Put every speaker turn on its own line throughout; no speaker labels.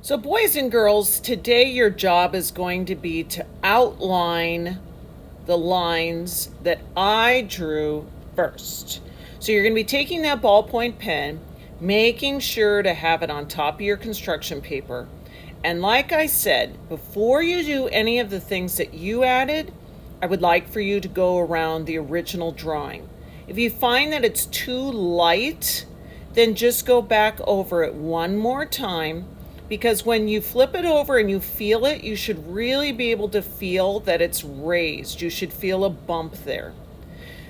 So, boys and girls, today your job is going to be to outline the lines that I drew first. So, you're going to be taking that ballpoint pen, making sure to have it on top of your construction paper. And like I said, before you do any of the things that you added, I would like for you to go around the original drawing. If you find that it's too light, then just go back over it one more time, because when you flip it over and you feel it, you should really be able to feel that it's raised. You should feel a bump there.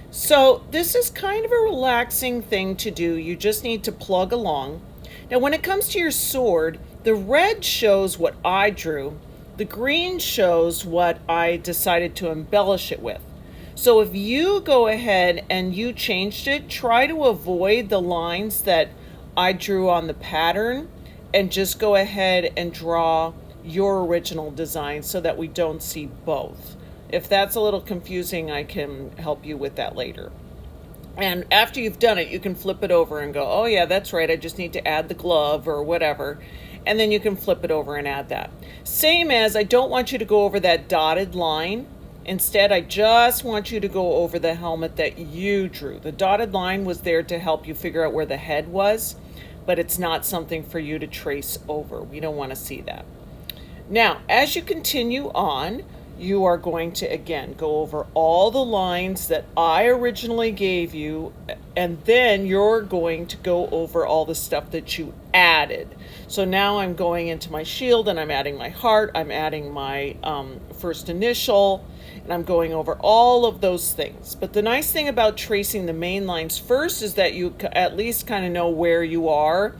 So this is kind of a relaxing thing to do. You just need to plug along. Now when it comes to your sword, the red shows what I drew. The green shows what I decided to embellish it with. So if you go ahead and you changed it, try to avoid the lines that I drew on the pattern and just go ahead and draw your original design so that we don't see both. If that's a little confusing, I can help you with that later. And after you've done it, you can flip it over and go, oh yeah, that's right, I just need to add the glove or whatever. And then you can flip it over and add that. Same as, I don't want you to go over that dotted line. Instead, I just want you to go over the helmet that you drew. The dotted line was there to help you figure out where the head was, but it's not something for you to trace over. We don't want to see that. Now, as you continue on, you are going to, again, go over all the lines that I originally gave you, and then you're going to go over all the stuff that you added. So now I'm going into my shield, and I'm adding my heart, I'm adding my first initial, and I'm going over all of those things. But the nice thing about tracing the main lines first is that you at least kind of know where you are.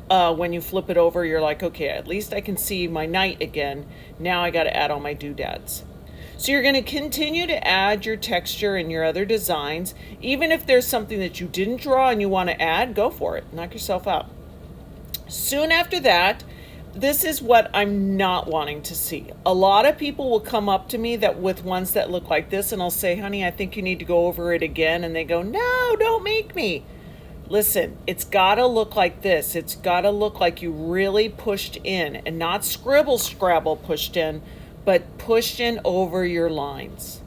When you flip it over, you're like, okay, at least I can see my knight again. Now I got to add all my doodads. So you're going to continue to add your texture and your other designs. Even if there's something that you didn't draw and you want to add, go for it. Knock yourself out. Soon after that, this is what I'm not wanting to see. A lot of people will come up to me with ones that look like this, and I'll say, honey, I think you need to go over it again. And they go, no, don't make me. Listen, it's got to look like this. It's got to look like you really pushed in, and not scribble scrabble pushed in, but pushed in over your lines.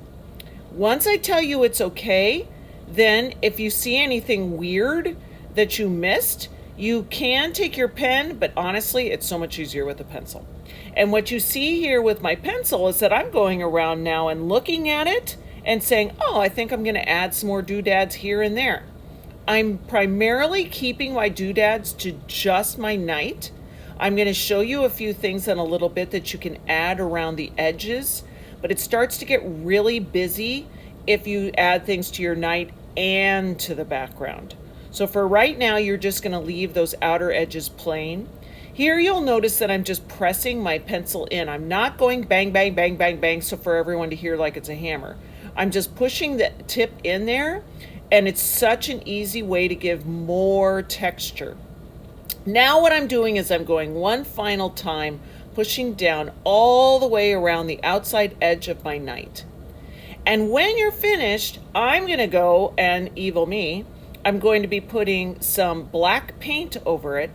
Once I tell you it's okay, then if you see anything weird that you missed, you can take your pen, but honestly, it's so much easier with a pencil. And what you see here with my pencil is that I'm going around now and looking at it and saying, oh, I think I'm going to add some more doodads here and there. I'm primarily keeping my doodads to just my knight. I'm going to show you a few things in a little bit that you can add around the edges, but it starts to get really busy if you add things to your knight and to the background. So for right now, you're just going to leave those outer edges plain. Here you'll notice that I'm just pressing my pencil in. I'm not going bang, bang, bang, bang, bang, so for everyone to hear like it's a hammer. I'm just pushing the tip in there, and it's such an easy way to give more texture. Now what I'm doing is I'm going one final time, pushing down all the way around the outside edge of my knight. And when you're finished, I'm going to go, and evil me, I'm going to be putting some black paint over it.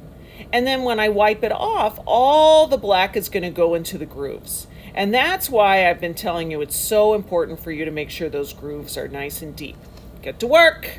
And then when I wipe it off, all the black is going to go into the grooves. And that's why I've been telling you it's so important for you to make sure those grooves are nice and deep. Get to work!